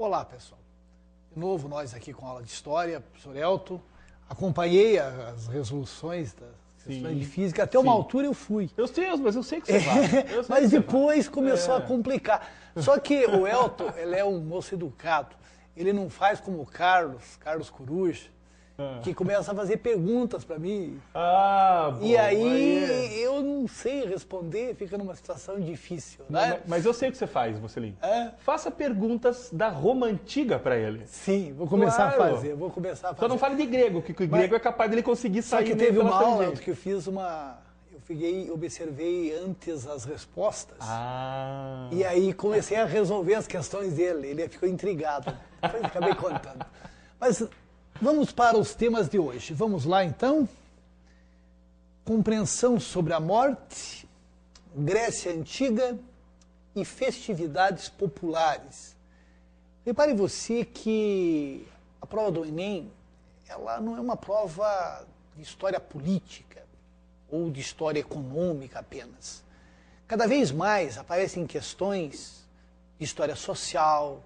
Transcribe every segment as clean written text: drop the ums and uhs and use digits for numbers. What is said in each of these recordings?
Olá, pessoal. De novo, nós aqui com a aula de História, professor Elton. Acompanhei as resoluções das questões de física. Até uma altura eu fui. Eu sei, mas eu sei que você vai. Mas depois começou a complicar. Só que o Elton, ele é um moço educado. Ele não faz como o Carlos Coruja, que começa a fazer perguntas para mim. Bom, e aí eu não sei responder, fica numa situação difícil, né? Mas eu sei o que você faz, Mocelin. Faça perguntas da Roma Antiga para ele. Sim, vou começar a fazer, Só não fale de grego, que o grego é capaz dele conseguir sair. Só que teve uma aula que eu fiz observei antes as respostas. E aí comecei a resolver as questões dele. Ele ficou intrigado. Depois acabei contando. Mas vamos para os temas de hoje. Vamos lá, então. Compreensão sobre a morte, Grécia Antiga e festividades populares. Repare você que a prova do Enem, ela não é uma prova de história política ou de história econômica apenas. Cada vez mais aparecem questões de história social,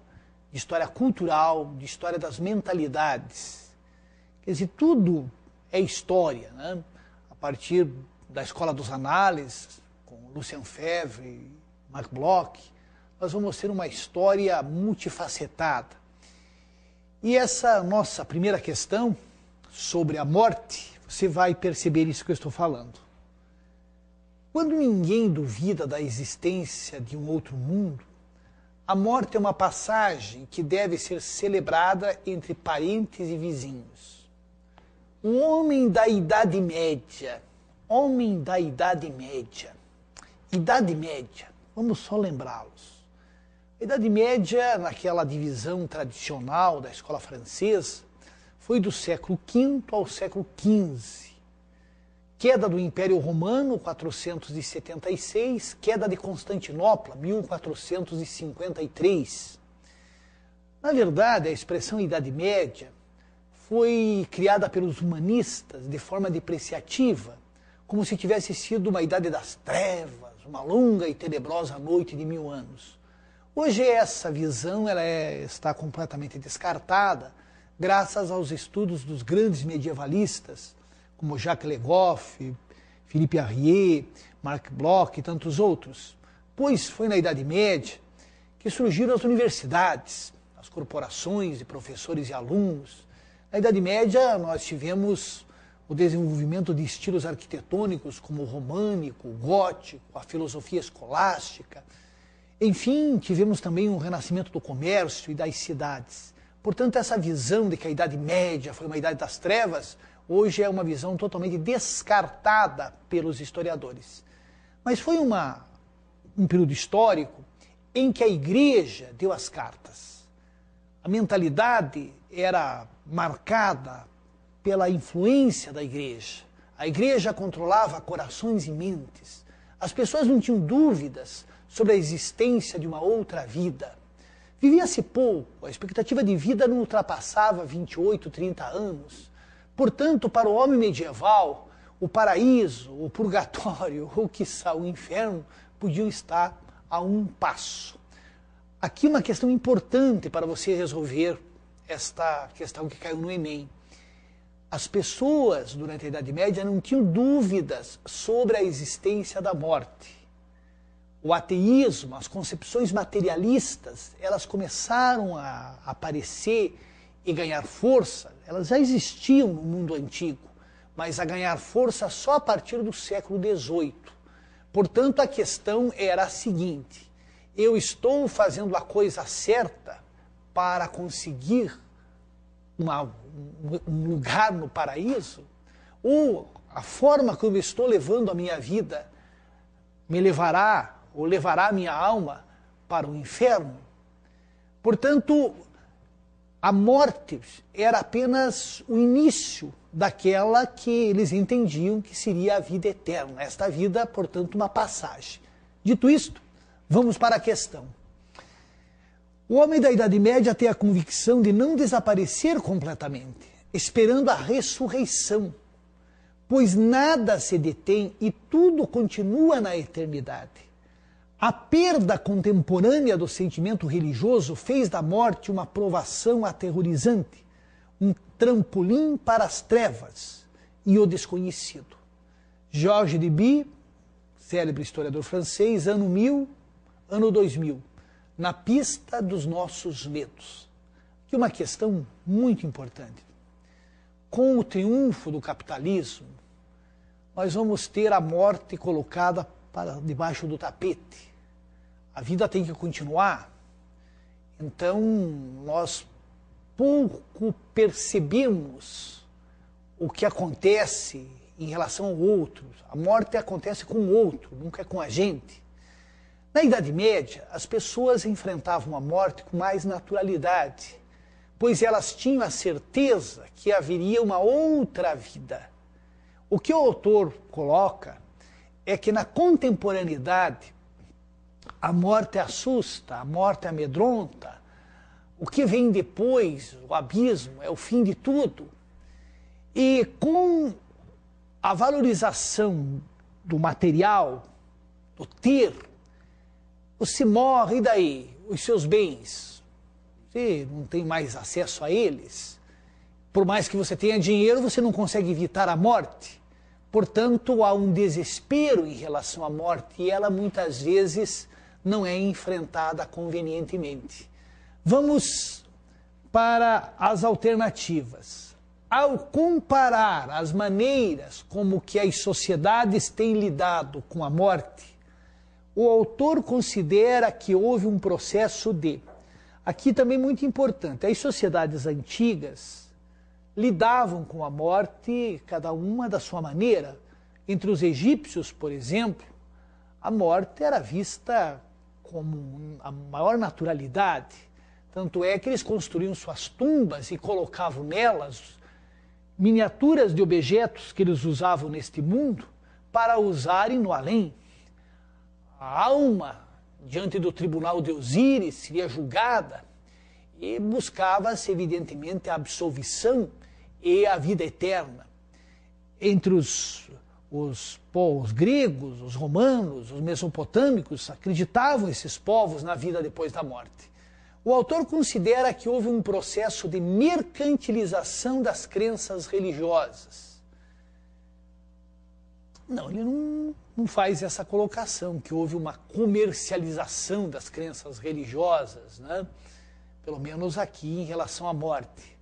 de história cultural, de história das mentalidades. Quer dizer, tudo é história, né? A partir da Escola dos Análises, com Lucien Febvre e Marc Bloch, nós vamos ter uma história multifacetada. E essa nossa primeira questão sobre a morte, você vai perceber isso que eu estou falando. Quando ninguém duvida da existência de um outro mundo, a morte é uma passagem que deve ser celebrada entre parentes e vizinhos. O homem da Idade Média, Idade Média, vamos só lembrá-los. A Idade Média, naquela divisão tradicional da escola francesa, foi do século V ao século XV. Queda do Império Romano, 476, queda de Constantinopla, 1453. Na verdade, a expressão Idade Média foi criada pelos humanistas de forma depreciativa, como se tivesse sido uma idade das trevas, uma longa e tenebrosa noite de 1000 anos. Hoje essa visão está completamente descartada, graças aos estudos dos grandes medievalistas, como Jacques Le Goff, Philippe Arrier, Marc Bloch e tantos outros. Pois foi na Idade Média que surgiram as universidades, as corporações de professores e alunos. Na Idade Média nós tivemos o desenvolvimento de estilos arquitetônicos como o românico, o gótico, a filosofia escolástica. Enfim, tivemos também o renascimento do comércio e das cidades. Portanto, essa visão de que a Idade Média foi uma idade das trevas, hoje é uma visão totalmente descartada pelos historiadores. Mas foi um período histórico em que a Igreja deu as cartas. A mentalidade era marcada pela influência da Igreja. A Igreja controlava corações e mentes. As pessoas não tinham dúvidas sobre a existência de uma outra vida. Vivia-se pouco, a expectativa de vida não ultrapassava 28, 30 anos. Portanto, para o homem medieval, o paraíso, o purgatório ou, quiçá, o inferno podiam estar a um passo. Aqui uma questão importante para você resolver esta questão que caiu no Enem. As pessoas, durante a Idade Média, não tinham dúvidas sobre a existência da morte. O ateísmo, as concepções materialistas, elas começaram a aparecer e ganhar força. Elas já existiam no mundo antigo, mas a ganhar força só a partir do século XVIII. Portanto, a questão era a seguinte: eu estou fazendo a coisa certa para conseguir um lugar no paraíso? Ou a forma como eu estou levando a minha vida me levará ou levará a minha alma para o inferno? Portanto, a morte era apenas o início daquela que eles entendiam que seria a vida eterna. Esta vida, portanto, uma passagem. Dito isto, vamos para a questão. O homem da Idade Média tem a convicção de não desaparecer completamente, esperando a ressurreição, pois nada se detém e tudo continua na eternidade. A perda contemporânea do sentimento religioso fez da morte uma provação aterrorizante, um trampolim para as trevas e o desconhecido. Georges Duby, célebre historiador francês, ano 1000, ano 2000, na pista dos nossos medos. Aqui uma questão muito importante. Com o triunfo do capitalismo, nós vamos ter a morte colocada para debaixo do tapete. A vida tem que continuar. Então, nós pouco percebemos o que acontece em relação ao outro. A morte acontece com o outro, nunca é com a gente. Na Idade Média, as pessoas enfrentavam a morte com mais naturalidade, pois elas tinham a certeza que haveria uma outra vida. O que o autor coloca é que na contemporaneidade a morte assusta, a morte amedronta, o que vem depois, o abismo, é o fim de tudo. E com a valorização do material, do ter, você morre e daí? Os seus bens, você não tem mais acesso a eles. Por mais que você tenha dinheiro, você não consegue evitar a morte. Portanto, há um desespero em relação à morte e ela muitas vezes não é enfrentada convenientemente. Vamos para as alternativas. Ao comparar as maneiras como que as sociedades têm lidado com a morte, o autor considera que houve um processo de... Aqui também muito importante, as sociedades antigas lidavam com a morte, cada uma da sua maneira. Entre os egípcios, por exemplo, a morte era vista como a maior naturalidade. Tanto é que eles construíam suas tumbas e colocavam nelas miniaturas de objetos que eles usavam neste mundo para usarem no além. A alma, diante do tribunal de Osíris, seria julgada e buscava-se, evidentemente, a absolvição e a vida eterna. Entre os povos gregos, os romanos, os mesopotâmicos, acreditavam esses povos na vida depois da morte. O autor considera que houve um processo de mercantilização das crenças religiosas. Não, ele não faz essa colocação, que houve uma comercialização das crenças religiosas, né? Pelo menos aqui em relação à morte.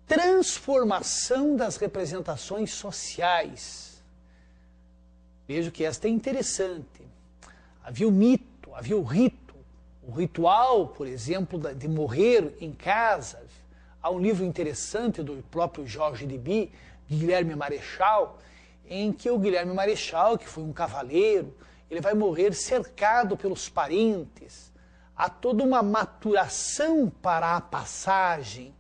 Transformação das representações sociais. Vejo que esta é interessante. Havia o mito, havia o rito. O ritual, por exemplo, de morrer em casa. Há um livro interessante do próprio Georges Duby, de Guilherme Marechal, em que o Guilherme Marechal, que foi um cavaleiro, ele vai morrer cercado pelos parentes. Há toda uma maturação para a passagem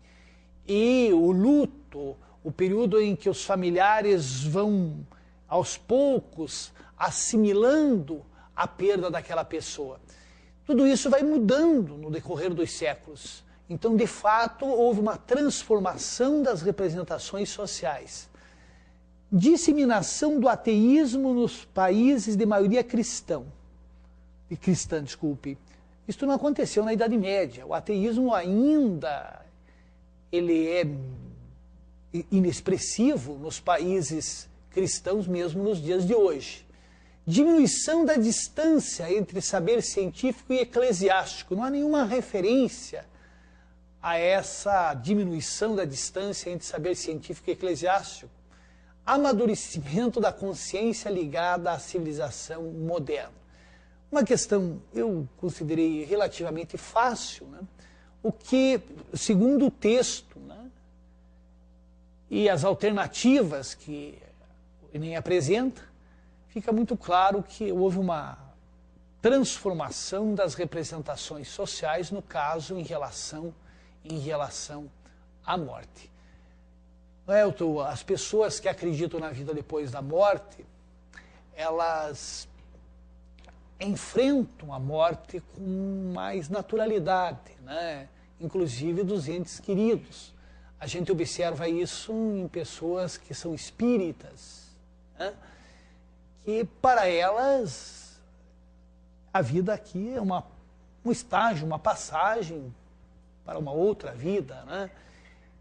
e o luto, o período em que os familiares vão, aos poucos, assimilando a perda daquela pessoa. Tudo isso vai mudando no decorrer dos séculos. Então, de fato, houve uma transformação das representações sociais. Disseminação do ateísmo nos países de maioria cristã. Isto não aconteceu na Idade Média. O ateísmo ainda ele é inexpressivo nos países cristãos, mesmo nos dias de hoje. Diminuição da distância entre saber científico e eclesiástico. Não há nenhuma referência a essa diminuição da distância entre saber científico e eclesiástico. Amadurecimento da consciência ligada à civilização moderna. Uma questão eu considerei relativamente fácil, né? O que, segundo o texto, né, e as alternativas que o Enem apresenta, fica muito claro que houve uma transformação das representações sociais, no caso, em relação à morte. Elton, as pessoas que acreditam na vida depois da morte, elas enfrentam a morte com mais naturalidade, né? Inclusive dos entes queridos. A gente observa isso em pessoas que são espíritas, né? Que para elas a vida aqui é um estágio, uma passagem para uma outra vida, né?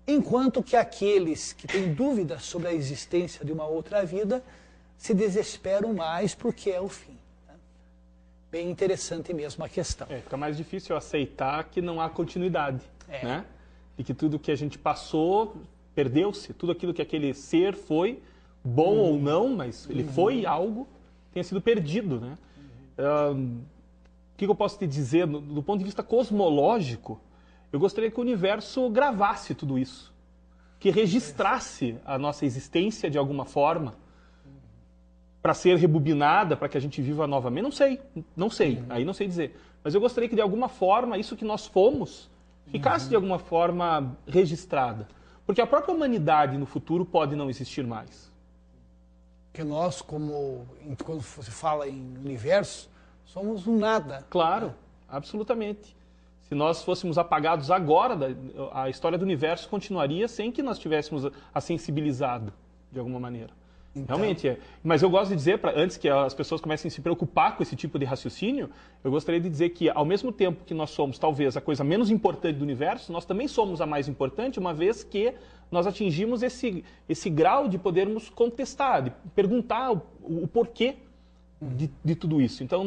Enquanto que aqueles que têm dúvidas sobre a existência de uma outra vida se desesperam mais porque é o fim. Né? Bem interessante mesmo a questão. Fica mais difícil aceitar que não há continuidade, né? E que tudo que a gente passou perdeu-se, tudo aquilo que aquele ser foi, bom ou não, mas ele foi algo, tenha sido perdido, né? O que eu posso te dizer, do ponto de vista cosmológico, eu gostaria que o universo gravasse tudo isso, que registrasse a nossa existência de alguma forma, para ser rebobinada, para que a gente viva novamente. Não sei, aí não sei dizer. Mas eu gostaria que de alguma forma, isso que nós fomos, ficasse de alguma forma registrada. Porque a própria humanidade no futuro pode não existir mais. Porque nós, quando se fala em universo, somos um nada. Claro, absolutamente. Se nós fôssemos apagados agora, a história do universo continuaria sem que nós tivéssemos a sensibilizado, de alguma maneira. Então... Realmente é. Mas eu gosto de dizer, antes que as pessoas comecem a se preocupar com esse tipo de raciocínio, eu gostaria de dizer que, ao mesmo tempo que nós somos, talvez, a coisa menos importante do universo, nós também somos a mais importante, uma vez que nós atingimos esse grau de podermos contestar, de perguntar o porquê de tudo isso. Então,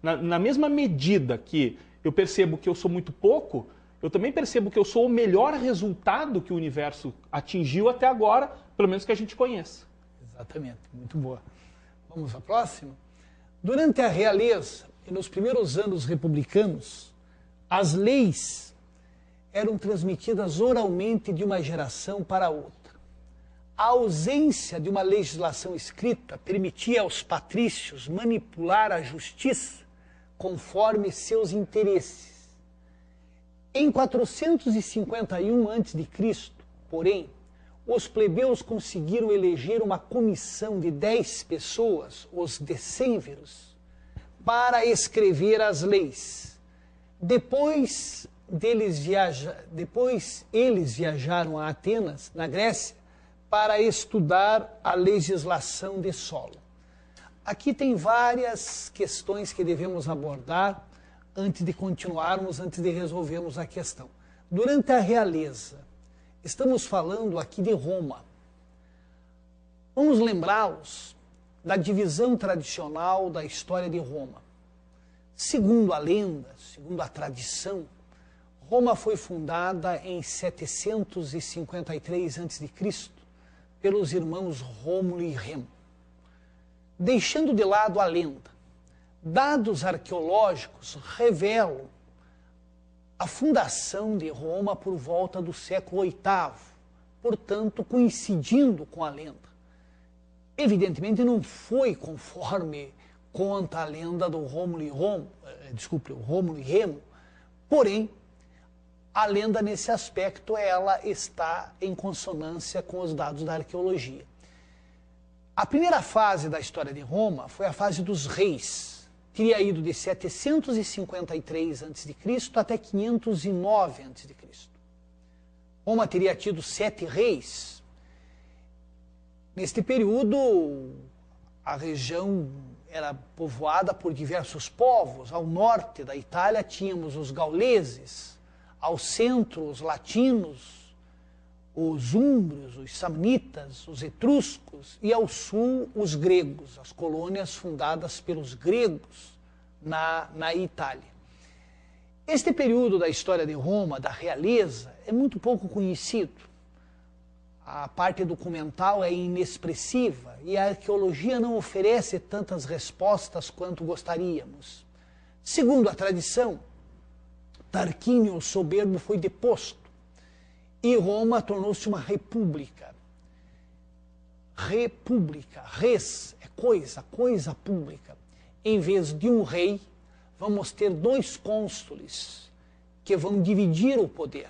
na mesma medida que eu percebo que eu sou muito pouco, eu também percebo que eu sou o melhor resultado que o universo atingiu até agora, pelo menos que a gente conheça. Exatamente, muito boa. Vamos à próxima? Durante a realeza e nos primeiros anos republicanos, as leis eram transmitidas oralmente de uma geração para outra. A ausência de uma legislação escrita permitia aos patrícios manipular a justiça conforme seus interesses. Em 451 a.C., porém, os plebeus conseguiram eleger uma comissão de 10 pessoas, os decênveros, para escrever as leis. Depois eles viajaram a Atenas, na Grécia, para estudar a legislação de solo. Aqui tem várias questões que devemos abordar antes de continuarmos, antes de resolvermos a questão. Durante a realeza, estamos falando aqui de Roma. Vamos lembrá-los da divisão tradicional da história de Roma. Segundo a lenda, segundo a tradição, Roma foi fundada em 753 a.C. pelos irmãos Rômulo e Remo. Deixando de lado a lenda, dados arqueológicos revelam a fundação de Roma por volta do século VIII, portanto, coincidindo com a lenda. Evidentemente, não foi conforme conta a lenda do Rômulo e Remo, porém, a lenda nesse aspecto ela está em consonância com os dados da arqueologia. A primeira fase da história de Roma foi a fase dos reis. Teria ido de 753 a.C. até 509 a.C. Roma teria tido 7 reis. Neste período, a região era povoada por diversos povos. Ao norte da Itália tínhamos os gauleses, ao centro os latinos, os úmbrios, os samnitas, os etruscos, e ao sul os gregos, as colônias fundadas pelos gregos na Itália. Este período da história de Roma, da realeza, é muito pouco conhecido. A parte documental é inexpressiva e a arqueologia não oferece tantas respostas quanto gostaríamos. Segundo a tradição, Tarquínio o Soberbo foi deposto e Roma tornou-se uma república. República, res é coisa, coisa pública. Em vez de um rei, vamos ter 2 cônsules que vão dividir o poder.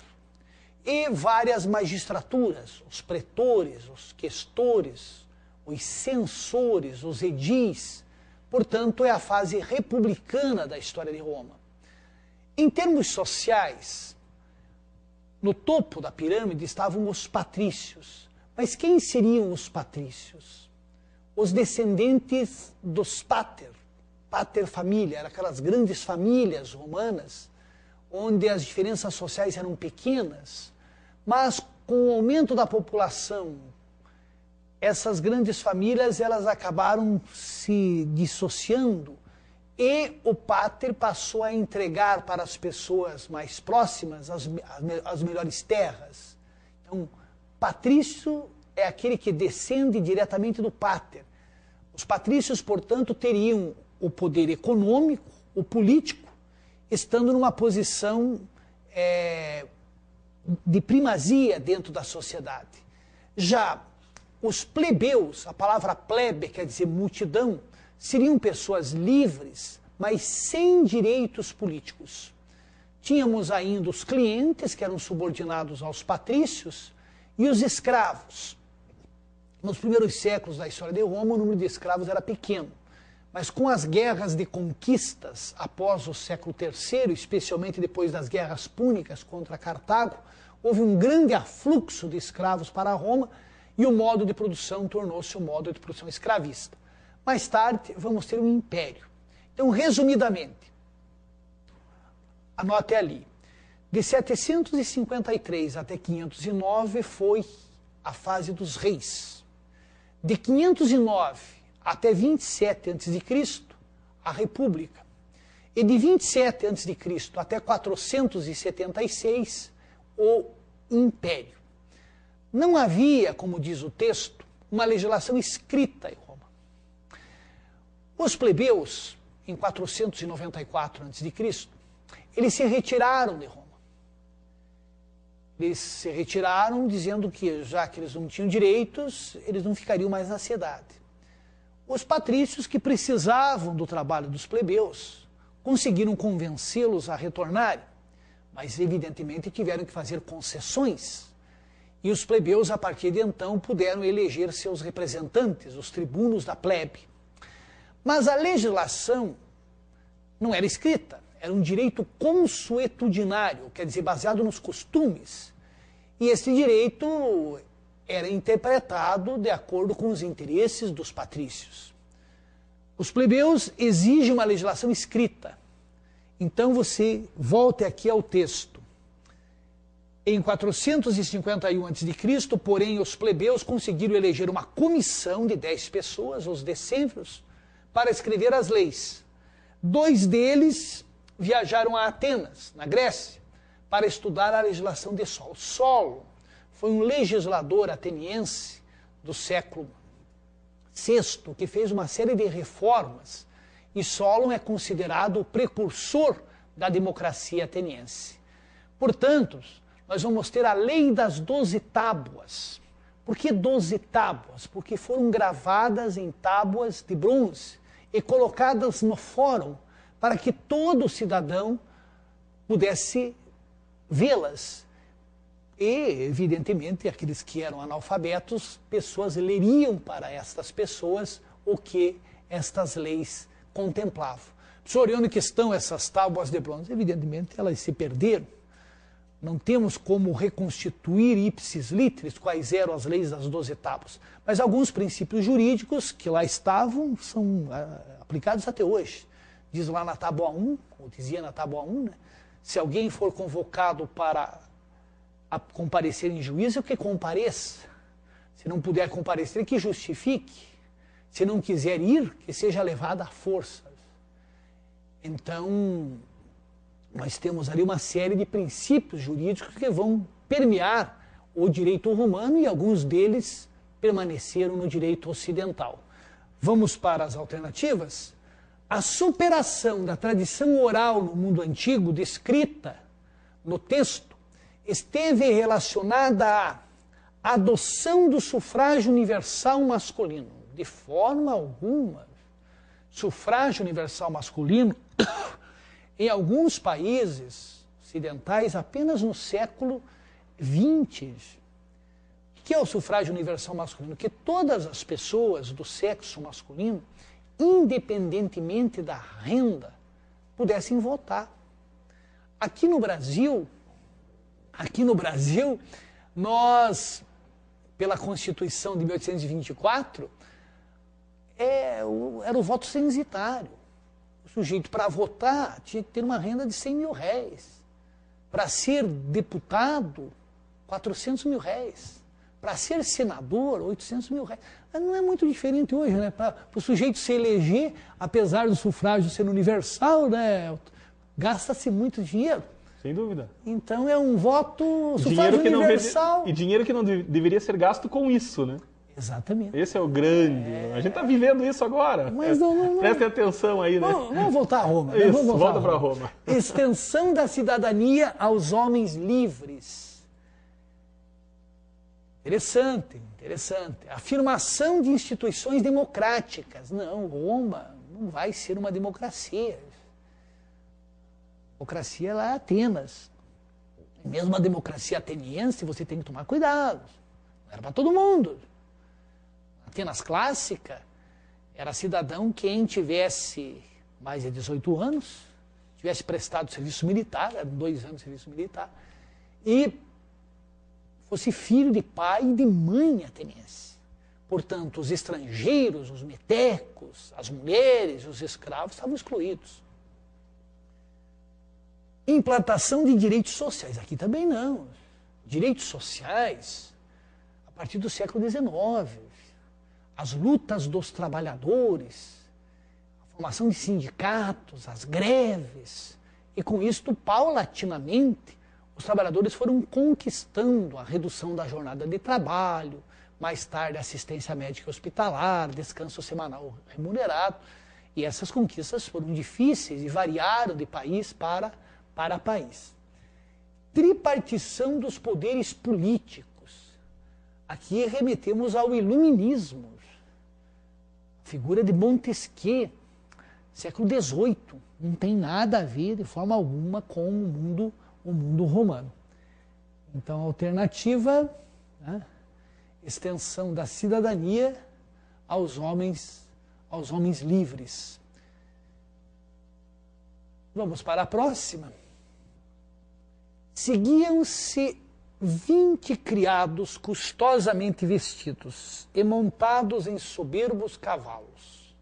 E várias magistraturas, os pretores, os questores, os censores, os edis. Portanto, é a fase republicana da história de Roma. Em termos sociais, no topo da pirâmide estavam os patrícios. Mas quem seriam os patrícios? Os descendentes dos pater paterfamília, eram aquelas grandes famílias romanas, onde as diferenças sociais eram pequenas, mas com o aumento da população, essas grandes famílias elas acabaram se dissociando e o pater passou a entregar para as pessoas mais próximas as melhores terras. Então, patrício é aquele que descende diretamente do pater. Os patrícios, portanto, teriam o poder econômico, o político, estando numa posição de primazia dentro da sociedade. Já os plebeus, a palavra plebe quer dizer multidão, seriam pessoas livres, mas sem direitos políticos. Tínhamos ainda os clientes, que eram subordinados aos patrícios, e os escravos. Nos primeiros séculos da história de Roma, o número de escravos era pequeno. Mas com as guerras de conquistas após o século III, especialmente depois das guerras púnicas contra Cartago, houve um grande afluxo de escravos para Roma e o modo de produção tornou-se um modo de produção escravista. Mais tarde, vamos ter um império. Então, resumidamente, anote ali, de 753 até 509 foi a fase dos reis. De 509 até 27 a.C., a República. E de 27 a.C. até 476, o Império. Não havia, como diz o texto, uma legislação escrita em Roma. Os plebeus, em 494 a.C., eles se retiraram de Roma. Eles se retiraram dizendo que, já que eles não tinham direitos, eles não ficariam mais na cidade. Os patrícios, que precisavam do trabalho dos plebeus, conseguiram convencê-los a retornarem, mas evidentemente tiveram que fazer concessões. E os plebeus, a partir de então, puderam eleger seus representantes, os tribunos da plebe. Mas a legislação não era escrita, era um direito consuetudinário, quer dizer, baseado nos costumes. E esse direito era interpretado de acordo com os interesses dos patrícios. Os plebeus exigem uma legislação escrita. Então você volte aqui ao texto. Em 451 a.C., porém, os plebeus conseguiram eleger uma comissão de 10 pessoas, os decênviros, para escrever as leis. 2 deles viajaram a Atenas, na Grécia, para estudar a legislação de Solon. Solon foi um legislador ateniense do século VI, que fez uma série de reformas, e Solon é considerado o precursor da democracia ateniense. Portanto, nós vamos ter a lei das 12 tábuas. Por que 12 tábuas? Porque foram gravadas em tábuas de bronze e colocadas no fórum para que todo cidadão pudesse vê-las. E, evidentemente, aqueles que eram analfabetos, pessoas leriam para estas pessoas o que estas leis contemplavam. Professor, e onde que estão essas tábuas de bronze? Evidentemente, elas se perderam. Não temos como reconstituir ipsis literis quais eram as leis das 12 tábuas. Mas alguns princípios jurídicos que lá estavam são aplicados até hoje. Diz lá na tábua 1, ou dizia na tábua 1, né? Se alguém for convocado para comparecer em juízo, que compareça. Se não puder comparecer, que justifique. Se não quiser ir, que seja levado à força. Então, nós temos ali uma série de princípios jurídicos que vão permear o direito romano e alguns deles permaneceram no direito ocidental. Vamos para as alternativas? A superação da tradição oral no mundo antigo, descrita no texto, esteve relacionada à adoção do sufrágio universal masculino. De forma alguma, sufrágio universal masculino, em alguns países ocidentais, apenas no século XX. O que é o sufrágio universal masculino? Que todas as pessoas do sexo masculino, independentemente da renda, pudessem votar. Aqui no Brasil, nós, pela Constituição de 1824, era o voto censitário. O sujeito, para votar, tinha que ter uma renda de 100 mil réis. Para ser deputado, 400 mil réis. Para ser senador, 800 mil réis. Mas não é muito diferente hoje, né? Para o sujeito se eleger, apesar do sufrágio ser universal, né? Gasta-se muito dinheiro. Sem dúvida. Então é um voto sufrágio universal. E dinheiro que não deveria ser gasto com isso, né? Exatamente. Esse é o grande. A gente está vivendo isso agora. Mas prestem atenção aí, né? Vamos voltar a Roma. Isso, vamos volta para Roma. Extensão da cidadania aos homens livres. Interessante, interessante. Afirmação de instituições democráticas. Não, Roma não vai ser uma democracia. A democracia lá é Atenas. Mesmo a democracia ateniense, você tem que tomar cuidado. Não era para todo mundo. Atenas clássica era cidadão quem tivesse mais de 18 anos, tivesse prestado serviço militar, eram 2 anos de serviço militar, e fosse filho de pai e de mãe ateniense. Portanto, os estrangeiros, os metecos, as mulheres, os escravos estavam excluídos. Implantação de direitos sociais. Aqui também não. Direitos sociais, a partir do século XIX. As lutas dos trabalhadores, a formação de sindicatos, as greves. E com isto, paulatinamente, os trabalhadores foram conquistando a redução da jornada de trabalho, mais tarde assistência médica hospitalar, descanso semanal remunerado. E essas conquistas foram difíceis e variaram de país para país. Tripartição dos poderes políticos. Aqui remetemos ao iluminismo. A figura de Montesquieu, século XVIII. Não tem nada a ver, de forma alguma, com o mundo romano. Então, a alternativa, né, extensão da cidadania aos homens livres. Vamos para a próxima. Seguiam-se 20 criados custosamente vestidos e montados em soberbos cavalos.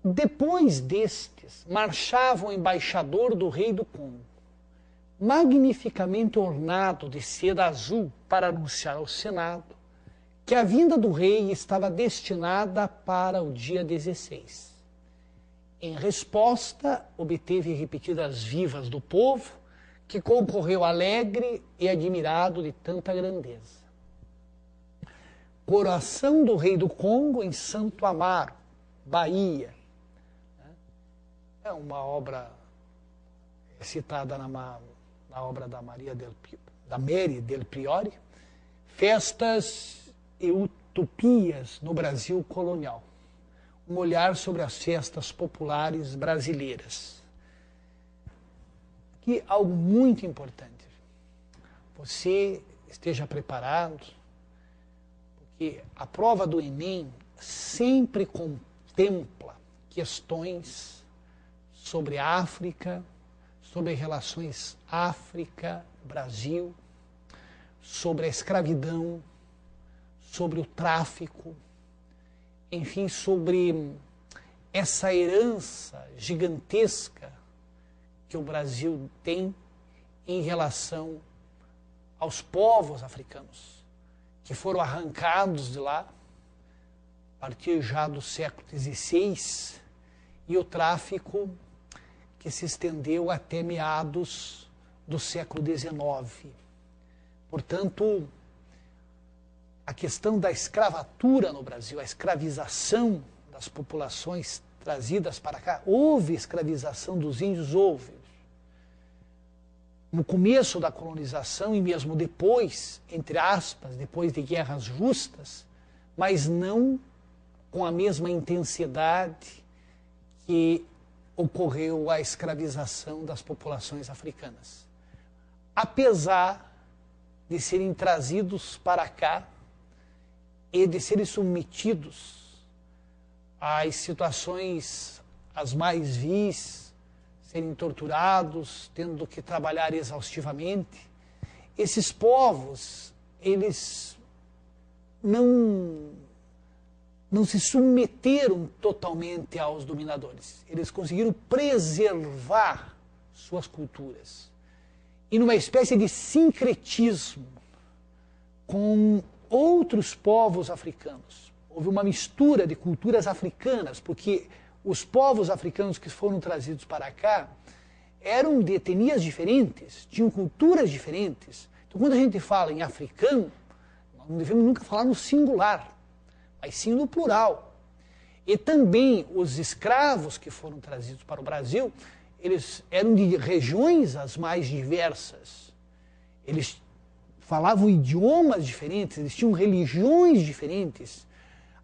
Depois destes, marchava o embaixador do rei do Congo, magnificamente ornado de seda azul, para anunciar ao Senado que a vinda do rei estava destinada para o dia 16. Em resposta, obteve repetidas vivas do povo, que concorreu alegre e admirado de tanta grandeza. Coroação do rei do Congo em Santo Amaro, Bahia. É uma obra citada na obra da Mary del Priore, Festas e Utopias no Brasil Colonial. Um olhar sobre as festas populares brasileiras. Aqui algo muito importante. Você esteja preparado, porque a prova do Enem sempre contempla questões sobre a África, sobre relações África-Brasil, sobre a escravidão, sobre o tráfico, enfim, sobre essa herança gigantesca que o Brasil tem em relação aos povos africanos, que foram arrancados de lá, a partir já do século XVI, e o tráfico que se estendeu até meados do século XIX. Portanto, a questão da escravatura no Brasil, a escravização das populações trazidas para cá, houve escravização dos índios, houve. No começo da colonização e mesmo depois, entre aspas, depois de guerras justas, mas não com a mesma intensidade que ocorreu a escravização das populações africanas. Apesar de serem trazidos para cá e de serem submetidos às situações as mais vis, serem torturados, tendo que trabalhar exaustivamente, esses povos, eles não não se submeteram totalmente aos dominadores. Eles conseguiram preservar suas culturas. E numa espécie de sincretismo com outros povos africanos. Houve uma mistura de culturas africanas, porque os povos africanos que foram trazidos para cá eram de etnias diferentes, tinham culturas diferentes. Então, quando a gente fala em africano, nós não devemos nunca falar no singular, mas sim no plural. E também os escravos que foram trazidos para o Brasil, eles eram de regiões as mais diversas. Eles falavam idiomas diferentes, eles tinham religiões diferentes.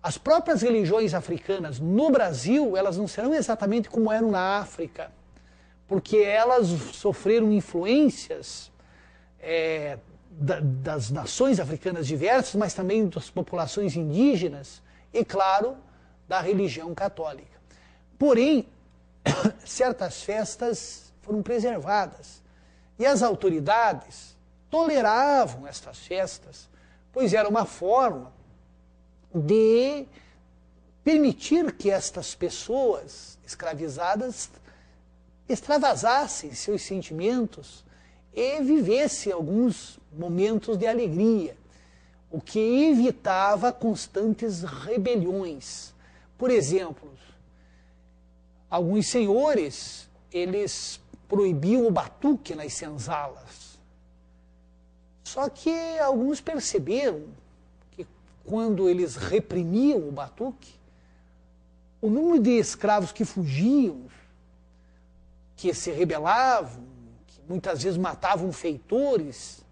As próprias religiões africanas no Brasil, elas não serão exatamente como eram na África, porque elas sofreram influências das nações africanas diversas, mas também das populações indígenas e, claro, da religião católica. Porém, certas festas foram preservadas e as autoridades toleravam estas festas, pois era uma forma de permitir que estas pessoas escravizadas extravasassem seus sentimentos e vivessem alguns momentos de alegria, o que evitava constantes rebeliões. Por exemplo, alguns senhores, eles proibiam o batuque nas senzalas. Só que alguns perceberam que quando eles reprimiam o batuque, o número de escravos que fugiam, que se rebelavam, que muitas vezes matavam feitores,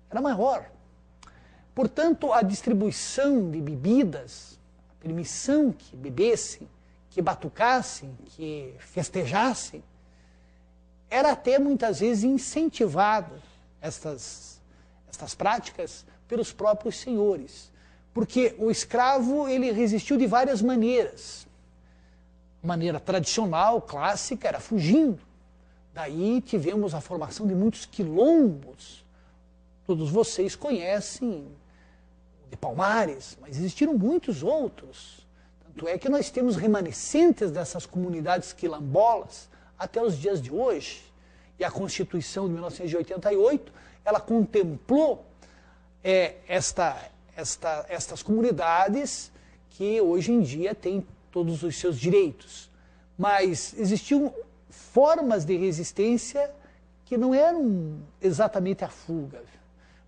era maior. Portanto, a distribuição de bebidas, a permissão que bebessem, que batucassem, que festejassem, era até muitas vezes incentivado estas práticas pelos próprios senhores. Porque o escravo, ele resistiu de várias maneiras. A maneira tradicional, clássica, era fugindo. Daí tivemos a formação de muitos quilombos. Todos vocês conhecem de Palmares, mas existiram muitos outros. Tanto é que nós temos remanescentes dessas comunidades quilombolas até os dias de hoje. E a Constituição de 1988, ela contemplou estas comunidades que hoje em dia têm todos os seus direitos. Mas existiam formas de resistência que não eram exatamente a fuga.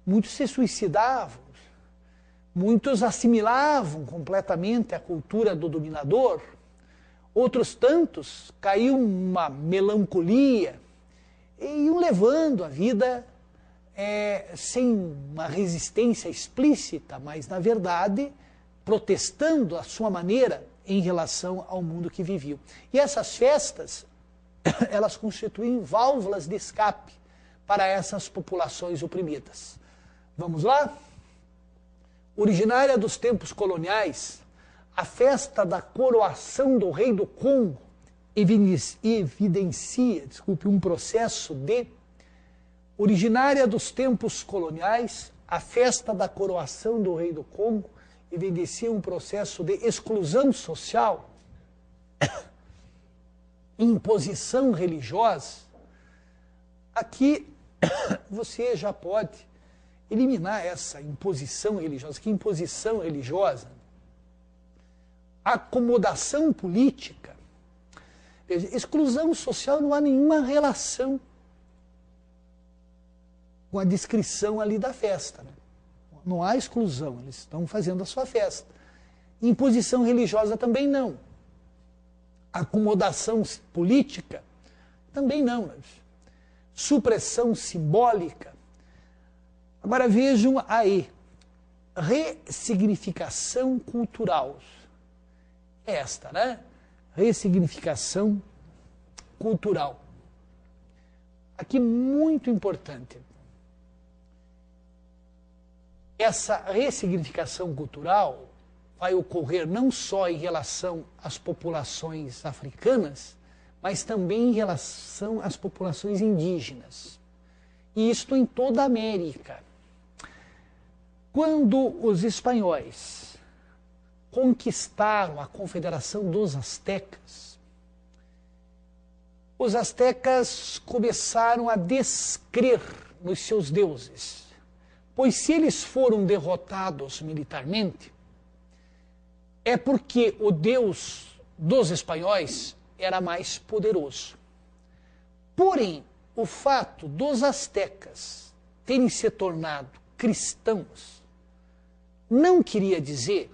Muitos se suicidavam, muitos assimilavam completamente a cultura do dominador, outros tantos caíam numa melancolia e iam levando a vida sem uma resistência explícita, mas, na verdade, protestando à sua maneira em relação ao mundo que viviam. E essas festas, elas constituem válvulas de escape para essas populações oprimidas. Vamos lá? Originária dos tempos coloniais, a festa da coroação do rei do Congo evidencia, um processo de... Originária dos tempos coloniais, a festa da coroação do rei do Congo evidencia um processo de exclusão social, imposição religiosa. Aqui você já pode eliminar essa imposição religiosa. Que imposição religiosa? Acomodação política. Veja, exclusão social não há nenhuma relação com a descrição ali da festa, né? Não há exclusão, eles estão fazendo a sua festa. Imposição religiosa também não. Acomodação política também não. Né? Supressão simbólica. Agora vejam aí, ressignificação cultural. Esta, né? Ressignificação cultural. Aqui muito importante. Essa ressignificação cultural vai ocorrer não só em relação às populações africanas, mas também em relação às populações indígenas. E isto em toda a América. Quando os espanhóis conquistaram a Confederação dos Astecas, os astecas começaram a descrer nos seus deuses, pois se eles foram derrotados militarmente, é porque o Deus dos espanhóis era mais poderoso. Porém, o fato dos astecas terem se tornado cristãos não queria dizer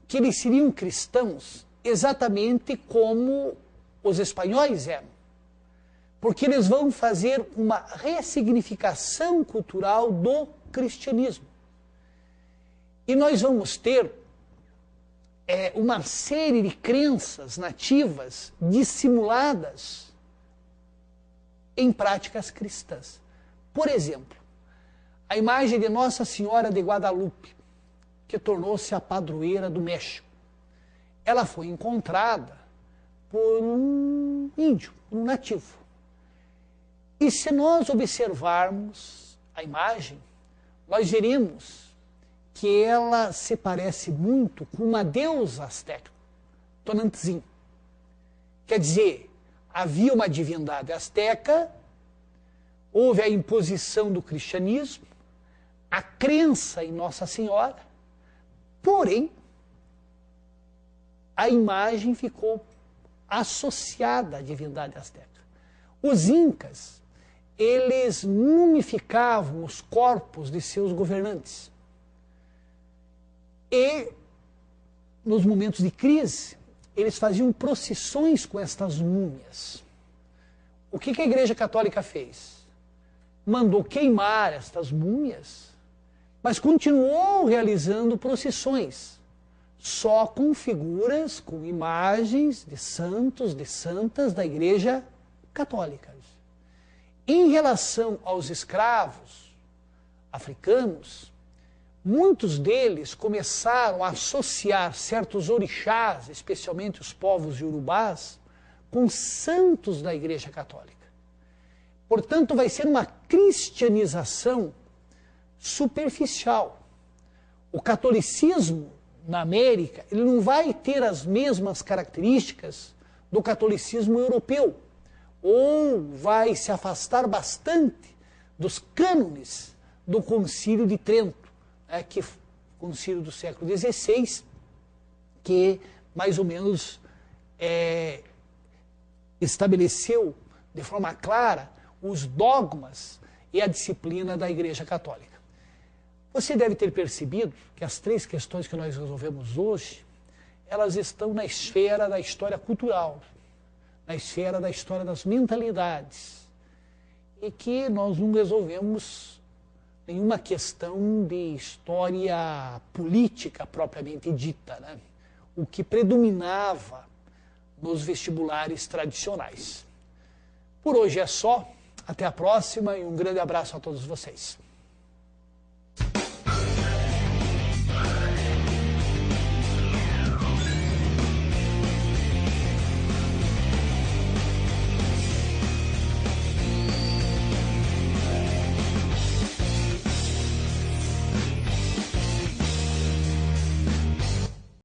que eles seriam cristãos exatamente como os espanhóis eram, porque eles vão fazer uma ressignificação cultural do cristianismo. E nós vamos ter uma série de crenças nativas dissimuladas em práticas cristãs. Por exemplo, a imagem de Nossa Senhora de Guadalupe, que tornou-se a padroeira do México. Ela foi encontrada por um índio, um nativo. E se nós observarmos a imagem, nós veremos que ela se parece muito com uma deusa asteca, Tonantzin. Quer dizer, havia uma divindade asteca, houve a imposição do cristianismo, a crença em Nossa Senhora, porém, a imagem ficou associada à divindade asteca. Os incas, eles mumificavam os corpos de seus governantes. E, nos momentos de crise, eles faziam procissões com estas múmias. O que a Igreja Católica fez? Mandou queimar estas múmias, mas continuou realizando procissões, só com figuras, com imagens de santos, de santas da Igreja Católica. Em relação aos escravos africanos, muitos deles começaram a associar certos orixás, especialmente os povos iorubás, com santos da Igreja Católica. Portanto, vai ser uma cristianização superficial. O catolicismo na América, ele não vai ter as mesmas características do catolicismo europeu, ou vai se afastar bastante dos cânones do Concílio de Trento, que é o concílio do século XVI, que mais ou menos estabeleceu de forma clara os dogmas e a disciplina da Igreja Católica. Você deve ter percebido que as três questões que nós resolvemos hoje, elas estão na esfera da história cultural, na esfera da história das mentalidades, e que nós não resolvemos nenhuma questão de história política propriamente dita, né? O que predominava nos vestibulares tradicionais. Por hoje é só, até a próxima e um grande abraço a todos vocês.